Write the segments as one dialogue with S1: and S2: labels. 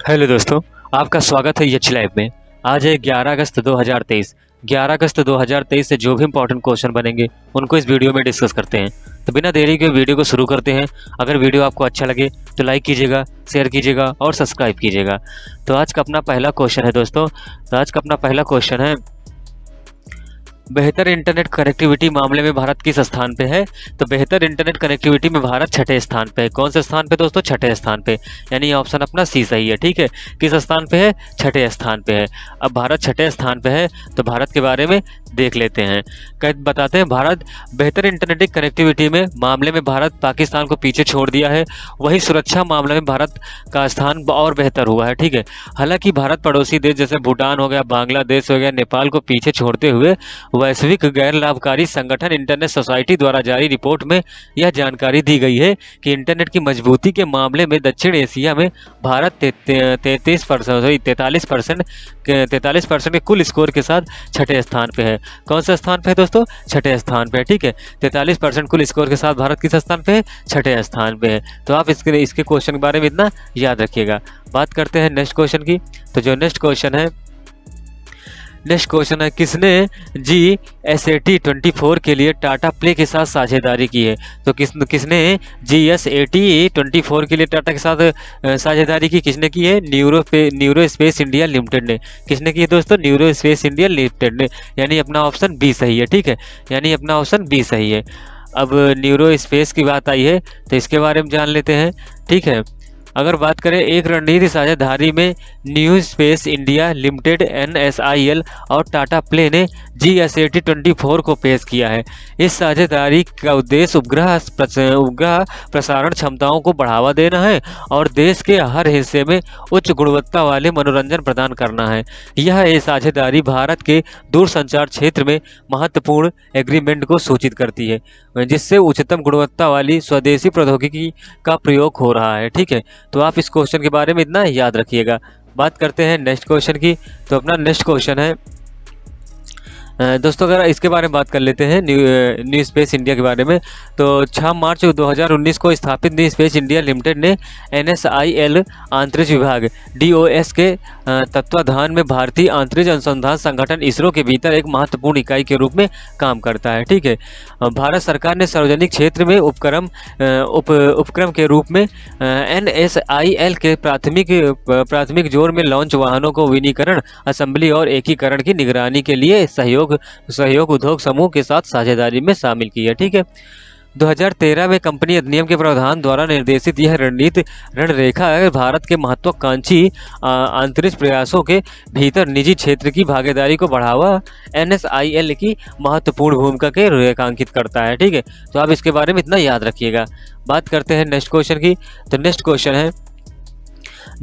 S1: Hello दोस्तों, आपका स्वागत है यच लाइव में। आज है 11 अगस्त 2023। 11 अगस्त 2023 से जो भी इंपॉर्टेंट क्वेश्चन बनेंगे उनको इस वीडियो में डिस्कस करते हैं। तो बिना देरी के वीडियो को शुरू करते हैं। अगर वीडियो आपको अच्छा लगे तो लाइक कीजिएगा, शेयर कीजिएगा और सब्सक्राइब कीजिएगा। तो आज का अपना पहला क्वेश्चन है दोस्तों, बेहतर इंटरनेट कनेक्टिविटी मामले में भारत किस स्थान पे है? तो बेहतर इंटरनेट कनेक्टिविटी में भारत छठे स्थान पे है। कौन से स्थान पे दोस्तों? छठे स्थान पे। यानी ऑप्शन अपना सी सही है। ठीक है, किस स्थान पे है? छठे स्थान पे है। अब भारत छठे स्थान पे है तो भारत के बारे में देख लेते हैं। बताते हैं भारत बेहतर इंटरनेट कनेक्टिविटी में मामले में भारत पाकिस्तान को पीछे छोड़ दिया है। वही सुरक्षा मामले में भारत का स्थान और बेहतर हुआ है। ठीक है, हालांकि भारत पड़ोसी देश जैसे भूटान हो गया, बांग्लादेश हो गया, नेपाल को पीछे छोड़ते हुए वैश्विक गैर लाभकारी संगठन इंटरनेट सोसाइटी द्वारा जारी रिपोर्ट में यह जानकारी दी गई है कि इंटरनेट की मजबूती के मामले में दक्षिण एशिया में भारत 43% के कुल स्कोर के साथ छठे स्थान पे है। कौन सा स्थान पे है दोस्तों? छठे स्थान पे है। ठीक है, 43% कुल स्कोर के साथ भारत किस स्थान पे है? छठे स्थान पे है। तो आप इसके क्वेश्चन के बारे में इतना याद रखिएगा। बात करते हैं नेक्स्ट क्वेश्चन की। तो जो नेक्स्ट क्वेश्चन है किसने GSAT 24 के लिए टाटा प्ले के साथ साझेदारी की है? तो किसने GSAT 24 के लिए टाटा के साथ साझेदारी की? किसने की है? न्यूरो स्पेस इंडिया लिमिटेड ने। किसने की है दोस्तों? न्यूरो स्पेस इंडिया लिमिटेड ने। यानी अपना ऑप्शन बी सही है। ठीक है, यानी अपना ऑप्शन बी सही है। अब न्यूरो स्पेस की बात आई है तो इसके बारे में जान लेते हैं। ठीक है, अगर बात करें एक रणनीति साझेदारी में new space India limited NSIL और टाटा प्ले ने GSAT 24 को पेश किया है। इस साझेदारी का उद्देश्य उपग्रह प्रसारण क्षमताओं को बढ़ावा देना है और देश के हर हिस्से में उच्च गुणवत्ता वाले मनोरंजन प्रदान करना है। यह साझेदारी भारत के दूरसंचार क्षेत्र में महत्वपूर्ण एग्रीमेंट को सूचित करती है, जिससे उच्चतम गुणवत्ता वाली स्वदेशी प्रौद्योगिकी का प्रयोग हो रहा है। ठीक है, तो आप इस क्वेश्चन के बारे में इतना याद रखिएगा। बात करते हैं नेक्स्ट क्वेश्चन की। तो अपना नेक्स्ट क्वेश्चन है दोस्तों, अगर इसके बारे में बात कर लेते हैं न्यू स्पेस इंडिया के बारे में। तो 6 मार्च 2019 को स्थापित न्यू स्पेस इंडिया लिमिटेड ने NSIL अंतरिक्ष विभाग DOS के तत्वाधान में भारतीय अंतरिक्ष अनुसंधान संगठन इसरो के भीतर एक महत्वपूर्ण इकाई के रूप में काम करता है। ठीक है, भारत सरकार ने सार्वजनिक क्षेत्र में उपक्रम के रूप में NSIL के प्राथमिक जोर में लॉन्च वाहनों को विनिर्माण, असेंबली और एकीकरण की निगरानी के लिए सहयोग उद्योग समूह के साथ साझेदारी में शामिल की है। ठीक है, 2013 में कंपनी अधिनियम के प्रावधान द्वारा निर्देशित यह रणरेखा भारत के महत्वाकांक्षी अंतरिक्ष प्रयासों के भीतर निजी क्षेत्र की भागीदारी को बढ़ावा NSIL की महत्वपूर्ण भूमिका के रेखांकित करता है। ठीक है, तो आप इसके बारे में इतना याद रखिएगा। बात करते हैं नेक्स्ट क्वेश्चन की। तो नेक्स्ट क्वेश्चन है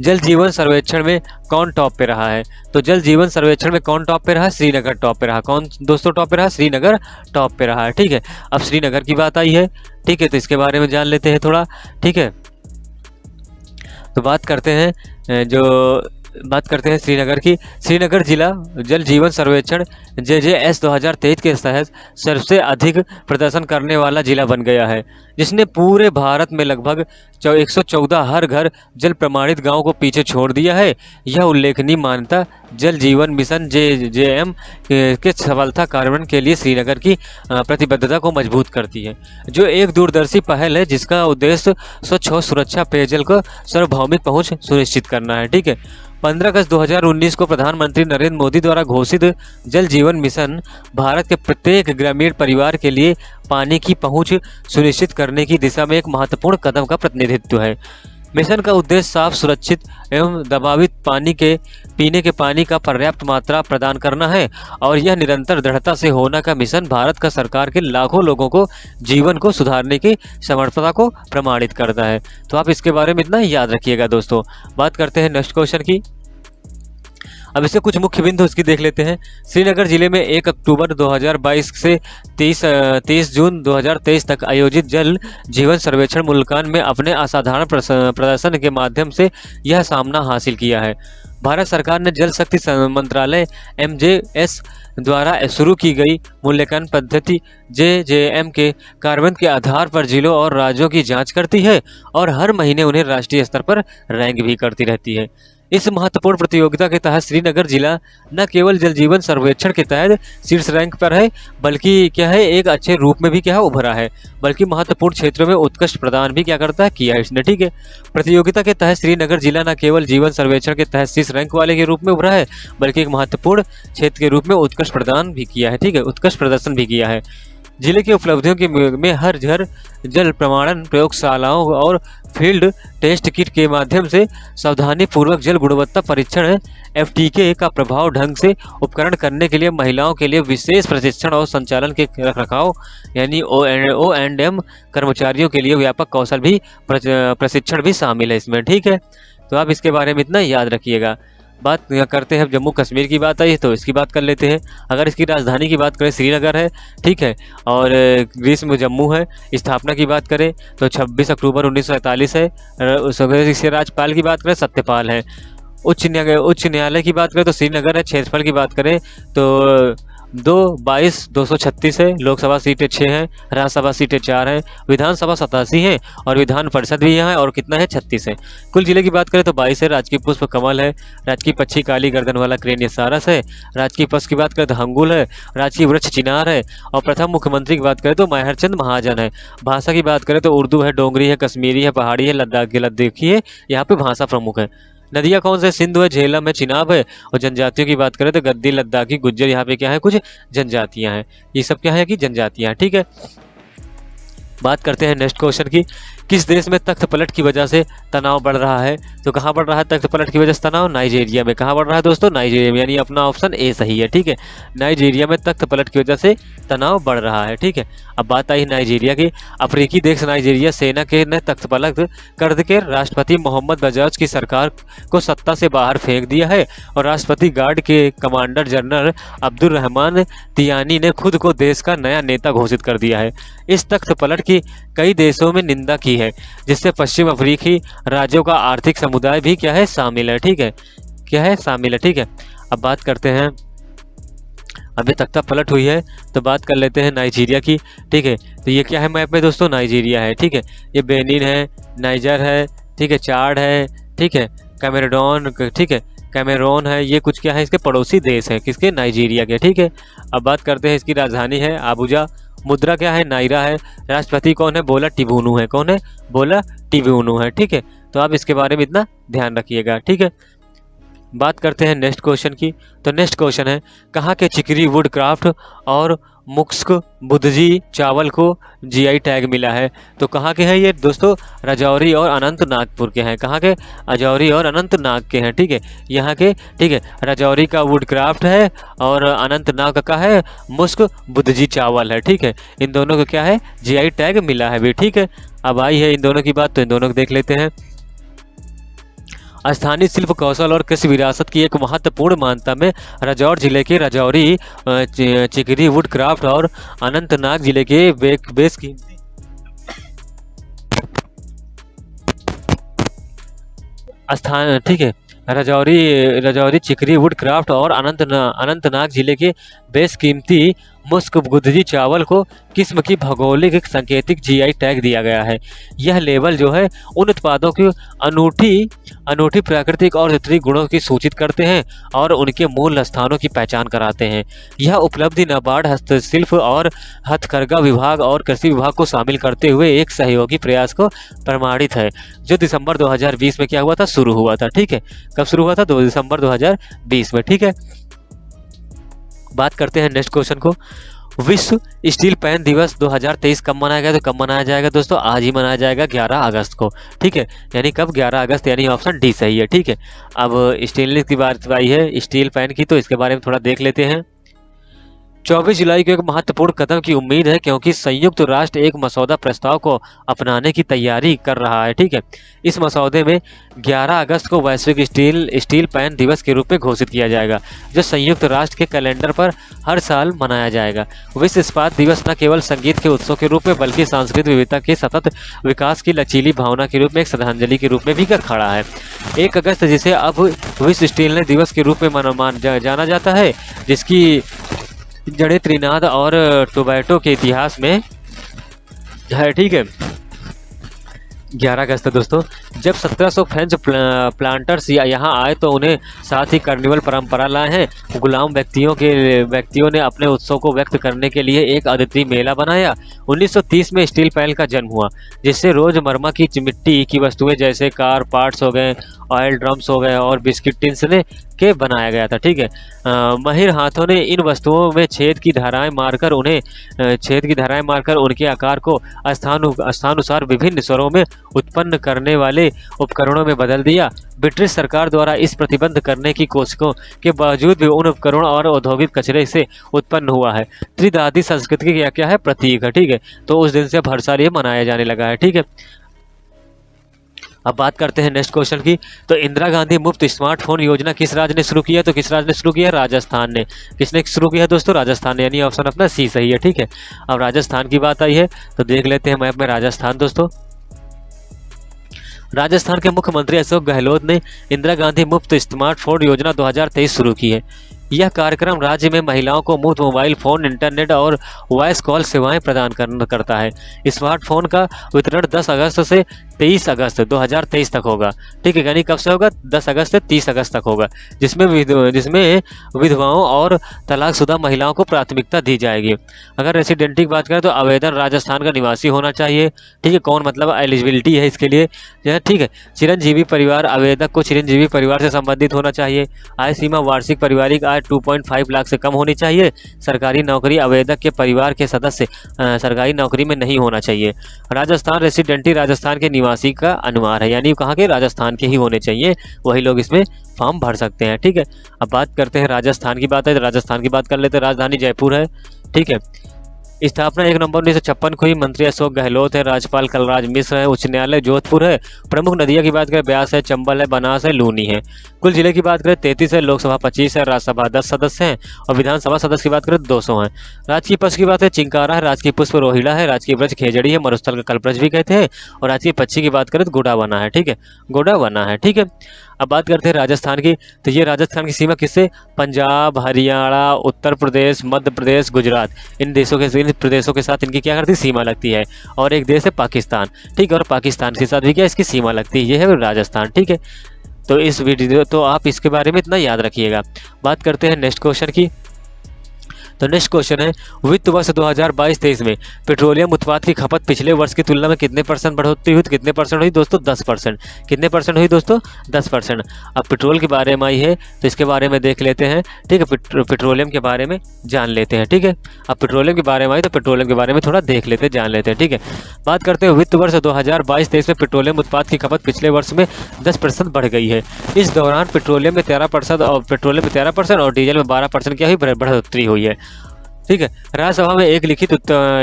S1: जल जीवन सर्वेक्षण में कौन टॉप पे रहा है? तो जल जीवन सर्वेक्षण में कौन टॉप पे रहा? श्रीनगर टॉप पे रहा। कौन दोस्तों टॉप पे रहा? श्रीनगर टॉप पे रहा है। ठीक है, अब श्रीनगर की बात आई है। ठीक है, तो इसके बारे में जान लेते हैं थोड़ा। ठीक है, तो बात करते हैं श्रीनगर की। श्रीनगर जिला जल जीवन सर्वेक्षण JJS 2023 के तहत सबसे अधिक प्रदर्शन करने वाला जिला बन गया है, जिसने पूरे भारत में लगभग 114 हर घर जल प्रमाणित गांव को पीछे छोड़ दिया है। यह उल्लेखनीय मान्यता जल जीवन मिशन JJM के सफलता कार्यान्वयन के लिए श्रीनगर की प्रतिबद्धता को मजबूत करती है, जो एक दूरदर्शी पहल है जिसका उद्देश्य स्वच्छ और सुरक्षा पेयजल को सार्वभौमिक पहुंच सुनिश्चित करना है। ठीक है, 15 अगस्त 2019 को प्रधानमंत्री नरेंद्र मोदी द्वारा घोषित जल जीवन मिशन भारत के प्रत्येक ग्रामीण परिवार के लिए पानी की पहुंच सुनिश्चित करने की दिशा में एक महत्वपूर्ण कदम का प्रतिनिधित्व है। मिशन का उद्देश्य साफ, सुरक्षित एवं दबावित पीने के पानी का पर्याप्त मात्रा प्रदान करना है और यह निरंतर दृढ़ता से होना का मिशन भारत का सरकार के लाखों लोगों को जीवन को सुधारने की समर्थता को प्रमाणित करता है। तो आप इसके बारे में इतना याद रखिएगा दोस्तों। बात करते हैं नेक्स्ट क्वेश्चन की। अब इससे कुछ मुख्य बिंदु इसकी देख लेते हैं। श्रीनगर जिले में 1 अक्टूबर 2022 से 30 जून 2023 तक आयोजित जल जीवन सर्वेक्षण मुल्कान में अपने असाधारण प्रदर्शन के माध्यम से यह सामना हासिल किया है। भारत सरकार ने जल शक्ति मंत्रालय MJS द्वारा शुरू की गई मूल्यांकन पद्धति JJM के कार्यान्वयन के आधार पर जिलों और राज्यों की जांच करती है और हर महीने उन्हें राष्ट्रीय स्तर पर रैंक भी करती रहती है। इस महत्वपूर्ण प्रतियोगिता के तहत श्रीनगर जिला न केवल जल जीवन सर्वेक्षण के तहत शीर्ष रैंक पर है, बल्कि क्या है एक अच्छे रूप में भी क्या है उभरा है, बल्कि महत्वपूर्ण क्षेत्रों में उत्कृष्ट प्रदान भी क्या करता है किया है इसने। ठीक है, प्रतियोगिता के तहत श्रीनगर जिला न केवल जीवन सर्वेक्षण के तहत शीर्ष रैंक वाले के रूप में उभरा है, बल्कि एक महत्वपूर्ण क्षेत्र के रूप में उत्कृष्ट प्रदान भी किया है। ठीक है, उत्कृष्ट प्रदर्शन भी किया है। जिले की उपलब्धियों के में हर घर जल प्रमाणन प्रयोगशालाओं और फील्ड टेस्ट किट के माध्यम से सावधानी पूर्वक जल गुणवत्ता परीक्षण FTK का प्रभाव ढंग से उपकरण करने के लिए महिलाओं के लिए विशेष प्रशिक्षण और संचालन के रखरखाव यानी O&M कर्मचारियों के लिए व्यापक कौशल भी प्रशिक्षण भी शामिल है इसमें। ठीक है, तो आप इसके बारे में इतना याद रखिएगा। बात करते हैं, जम्मू कश्मीर की बात आई तो इसकी बात कर लेते हैं। अगर इसकी राजधानी की बात करें श्रीनगर है, ठीक है, और ग्रीस में जम्मू है। स्थापना की बात करें तो 26 अक्टूबर 1947 है। इसके राज्यपाल की बात करें सत्यपाल है। उच्च न्यायालय की बात करें तो श्रीनगर है। क्षेत्रफल की बात करें तो 222,236 है। लोकसभा सीटें 6 हैं, राज्यसभा सीटें 4 हैं, विधानसभा 87 है और विधान परिषद भी यहाँ है और कितना है 36 है। कुल जिले की बात करें तो 22 है। राजकीय पुष्प कमल है। राजकीय पक्षी काली गर्दन वाला क्रेन सारस है। राजकीय पशु की बात करें तो हंगुल है। राजकीय वृक्ष चिनार है और प्रथम मुख्यमंत्री की बात करें तो माहरचंद महाजन है। भाषा की बात करें तो उर्दू है, डोंगरी है, कश्मीरी है, पहाड़ी है, लद्दाखी है। यहाँ पे भाषा प्रमुख है। नदियाँ कौन से? सिंधु है, झेलम है, चिनाब है। और जनजातियों की बात करें तो गद्दी, लद्दाखी, गुज्जर, यहाँ पे क्या है कुछ जनजातियां हैं। ये सब क्या है कि जनजातियां हैं। ठीक है, बात करते हैं नेक्स्ट क्वेश्चन की। किस देश में तख्त पलट की वजह से तनाव बढ़ रहा है? तो कहाँ बढ़ रहा है तख्त पलट की वजह से तनाव? नाइजीरिया में। कहाँ बढ़ रहा है दोस्तों? नाइजीरिया में, यानी अपना ऑप्शन ए सही है। ठीक है, नाइजीरिया में तख्त पलट की वजह से तनाव बढ़ रहा है। ठीक है, अब बात आई नाइजीरिया की। अफ्रीकी देश नाइजीरिया सेना के ने तख्त पलट कर के राष्ट्रपति मोहम्मद बजाज की सरकार को सत्ता से बाहर फेंक दिया है और राष्ट्रपति गार्ड के कमांडर जनरल अब्दुल रहमान तियानी ने खुद को देश का नया नेता घोषित कर दिया है। इस तख्त पलट की कई देशों में निंदा की है, जिससे पश्चिम अफ्रीकी राज्यों का आर्थिक समुदाय भी क्या है शामिल है। ठीक है, क्या है शामिल है। ठीक है, अब बात करते हैं, अभी तख्ता पलट हुई है तो बात कर लेते हैं नाइजीरिया की। ठीक है, तो ये क्या है मैप में दोस्तों? नाइजीरिया है। ठीक है, ये बेनिन है, नाइजर है, ठीक है, चाड है, ठीक है, कैमरून, ठीक है, कैमरून है। ये कुछ क्या है इसके पड़ोसी देश है, किसके? नाइजीरिया के। ठीक है, अब बात करते हैं, इसकी राजधानी है आबुजा। मुद्रा क्या है? नायरा है। राष्ट्रपति कौन है? बोला टिबूनू है। कौन है? बोला टिबूनू है। ठीक है, तो आप इसके बारे में इतना ध्यान रखिएगा। ठीक है, बात करते हैं नेक्स्ट क्वेश्चन की। तो नेक्स्ट क्वेश्चन है, कहाँ के चिकरी वुड क्राफ्ट और मुक्स्क बुद्धजी चावल को GI टैग मिला है? तो कहाँ के हैं ये दोस्तों? राजौरी और अनंतनागपुर के हैं। कहाँ के? राजौरी और अनंतनाग के हैं। ठीक है, यहाँ के। ठीक है, राजौरी का वुड क्राफ्ट है और अनंतनाग का है मुस्क बुद्धजी चावल है। ठीक है, इन दोनों को क्या है? GI टैग मिला है भी। ठीक है, अब आई है इन दोनों की बात, तो इन दोनों को देख लेते हैं। स्थानीय शिल्प कौशल और कृषि विरासत की एक महत्वपूर्ण मान्यता में राजौर जिले के राजौरी चिकरी वुड क्राफ्ट और अनंतनाग जिले के बेस की स्थान। ठीक है, राजौरी चिकरी वुड क्राफ्ट और अनंतनाग जिले के बेस कीमती मुस्क बुद्धजी चावल को किस्म की भौगोलिक सांकेतिक GI टैग दिया गया है। यह लेबल जो है उन उत्पादों की अनूठी प्राकृतिक और वितरित गुणों की सूचित करते हैं और उनके मूल स्थानों की पहचान कराते हैं। यह उपलब्धि नाबार्ड हस्तशिल्प और हथकरघा विभाग और कृषि विभाग को शामिल करते हुए एक सहयोगी प्रयास को प्रमाणित है, जो दिसंबर 2020 में क्या हुआ था? शुरू हुआ था। ठीक है, कब शुरू हुआ था? 2 दिसंबर 2020 में। ठीक है, बात करते हैं नेक्स्ट क्वेश्चन को। विश्व स्टील पैन दिवस 2023 कब मनाया गया? तो कब मनाया जाएगा दोस्तों? आज ही मनाया जाएगा, 11 अगस्त को। ठीक है, यानी कब? 11 अगस्त, यानी ऑप्शन डी सही है। ठीक है, अब स्टेनलेस की बात आई है स्टील पैन की, तो इसके बारे में थोड़ा देख लेते हैं। 24 जुलाई को एक महत्वपूर्ण कदम की उम्मीद है, क्योंकि संयुक्त राष्ट्र एक मसौदा प्रस्ताव को अपनाने की तैयारी कर रहा है। ठीक है, इस मसौदे में 11 अगस्त को वैश्विक स्टील पैन दिवस के रूप में घोषित किया जाएगा, जो संयुक्त राष्ट्र के कैलेंडर पर हर साल मनाया जाएगा। विश्व इस्पात दिवस न केवल संगीत के उत्सव के रूप में, बल्कि सांस्कृतिक विविधता के सतत विकास की लचीली भावना के रूप में एक श्रद्धांजलि के रूप में भी खड़ा है। 1 अगस्त, जिसे अब विश्व स्टेनलेस दिवस के रूप में जाना जाता है, जिसकी जड़ें त्रिनाद और टोबैटो के इतिहास में है। ठीक है, 11 अगस्त दोस्तों, जब 1700 फ्रेंच प्लांटर्स यहाँ आए तो उन्हें साथ ही कार्निवल परंपरा लाए हैं। गुलाम व्यक्तियों ने अपने उत्सव को व्यक्त करने के लिए एक अद्वितीय मेला बनाया। 1930 में स्टील पैनल का जन्म हुआ, जिससे रोजमर्रा की मिट्टी की वस्तुएं जैसे कार पार्ट्स हो गए, ऑयल ड्रम्स हो गए और बिस्किट टिन्स ने के बनाया गया था। ठीक है, माहिर हाथों ने इन वस्तुओं में छेद की धाराएं मारकर उनके आकार को स्थानुसार विभिन्न स्वरों में उत्पन्न करने वाले उपकरणों में बदल दिया। ब्रिटिश सरकार द्वारा इस प्रतिबंध करने की कोशिशों के बावजूद भी उन उपकरणों और औद्योगिक कचरे से उत्पन्न हुआ है त्रिदादी संस्कृति की क्या है प्रतीक है। ठीक है, तो उस दिन से अब हर साल ये मनाया जाने लगा है। ठीक है, अब बात करते हैं नेक्स्ट क्वेश्चन की। तो इंदिरा गांधी मुफ्त स्मार्टफोन योजना किस राज्य ने शुरू किया? तो किस राज्य ने शुरू किया? राजस्थान ने। किसने शुरू किया दोस्तों? राजस्थान ने, यानी ऑप्शन अपना सी सही है। ठीक है, अब राजस्थान की बात आई है तो देख लेते हैं मैप में राजस्थान दोस्तों। राजस्थान के मुख्यमंत्री अशोक गहलोत ने इंदिरा गांधी मुफ्त स्मार्टफोन योजना 2023 शुरू की है। यह कार्यक्रम राज्य में महिलाओं को मुफ्त मोबाइल फोन, इंटरनेट और वॉइस कॉल सेवाएं प्रदान करता है। स्मार्टफोन का वितरण 10 अगस्त से 23 अगस्त 2023 तक होगा। ठीक है, यानी कब से होगा? 10 अगस्त से 30 अगस्त तक होगा, जिसमें विधवाओं और तलाकशुदा महिलाओं को प्राथमिकता दी जाएगी। अगर रेसिडेंट की बात करें तो आवेदन राजस्थान का निवासी होना चाहिए। ठीक है, कौन मतलब एलिजिबिलिटी है इसके लिए? ठीक है, चिरंजीवी परिवार, आवेदक को चिरंजीवी परिवार से संबंधित होना चाहिए। आय सीमा वार्षिक पारिवारिक आय 2.5 लाख से कम होनी चाहिए। सरकारी नौकरी, आवेदक के परिवार के सदस्य सरकारी नौकरी में नहीं होना चाहिए। राजस्थान रेसिडेंटी राजस्थान के निवासी का अनिवार्य है, यानी कहाँ के? राजस्थान के ही होने चाहिए, वही लोग इसमें फॉर्म भर सकते हैं। ठीक है, अब बात करते हैं राजस्थान की बात है तो राजस्थान की बात कर लेते हैं। राजधानी जयपुर है। ठीक है, स्थापना 1 नवंबर 1956 को हुई। मंत्री अशोक गहलोत है। राज्यपाल कलराज मिश्र है। उच्च न्यायालय जोधपुर है। प्रमुख नदियां की बात करें ब्यास है, चंबल है, बनास है, लूनी है। कुल जिले की बात करें 33 है। लोकसभा 25 है। राज्यसभा 10 सदस्य हैं और विधानसभा सदस्य की बात करें 200 हैं। राजकीय पशु की बात है चिंकारा है। राजकीय पुष्प रोहिड़ा है। राजकीय वृक्ष खेजड़ी है, मरुस्थल का कल्पवृक्ष भी कहते हैं। और राजकीय पक्षी की बात करें तो गोडावना है। ठीक है, गोडावना है। ठीक है, अब बात करते हैं राजस्थान की। तो ये राजस्थान की सीमा किससे? पंजाब, हरियाणा, उत्तर प्रदेश, मध्य प्रदेश, गुजरात, इन प्रदेशों के साथ इनकी क्या करती है? सीमा लगती है। और एक देश है पाकिस्तान। ठीक है, और पाकिस्तान के साथ भी क्या इसकी सीमा लगती है? ये है राजस्थान। ठीक है, तो इस वीडियो तो आप इसके बारे में इतना याद रखिएगा। बात करते हैं नेक्स्ट क्वेश्चन की। तो नेक्स्ट क्वेश्चन है, वित्त वर्ष 2022-23 में पेट्रोलियम उत्पाद की खपत पिछले वर्ष की तुलना में कितने परसेंट बढ़ोतरी हुई? तो कितने परसेंट हुई दोस्तों? 10%। कितने परसेंट हुई दोस्तों? 10%। अब पेट्रोल के बारे में आई है तो इसके बारे में देख लेते हैं। ठीक है, पेट्रोलियम के बारे में जान लेते हैं। ठीक है, अब पेट्रोलियम के बारे में आई तो पेट्रोलियम के बारे में थोड़ा देख लेते हैं, जान लेते हैं। ठीक है, बात करते हैं वित्त वर्ष 2022-23 में पेट्रोलियम उत्पाद की खपत पिछले वर्ष में 10% बढ़ गई है। इस दौरान पेट्रोलियम में 13% और डीजल में 12% की बढ़ोतरी हुई है। ठीक है, राज्यसभा में एक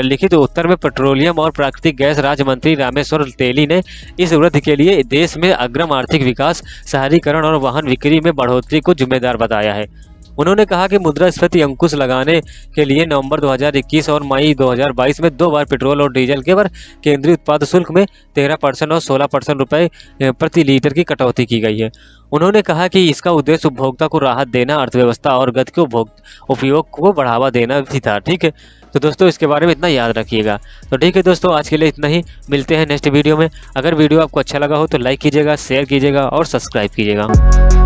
S1: लिखित उत्तर में पेट्रोलियम और प्राकृतिक गैस राज्य मंत्री रामेश्वर तेली ने इस वृद्धि के लिए देश में अग्रिम आर्थिक विकास, शहरीकरण और वाहन बिक्री में बढ़ोतरी को जिम्मेदार बताया है। उन्होंने कहा कि मुद्रास्फीति अंकुश लगाने के लिए नवंबर 2021 और मई 2022 में 2 बार पेट्रोल और डीजल के पर केंद्रीय उत्पाद शुल्क में 13% और 16% रुपए प्रति लीटर की कटौती की गई है। उन्होंने कहा कि इसका उद्देश्य उपभोक्ता को राहत देना, अर्थव्यवस्था और गति के उपयोग को बढ़ावा देना भी था। ठीक है, तो दोस्तों इसके बारे में इतना याद रखिएगा। तो ठीक है दोस्तों, आज के लिए इतना ही। मिलते हैं नेक्स्ट वीडियो में। अगर वीडियो आपको अच्छा लगा हो तो लाइक कीजिएगा, शेयर कीजिएगा और सब्सक्राइब कीजिएगा।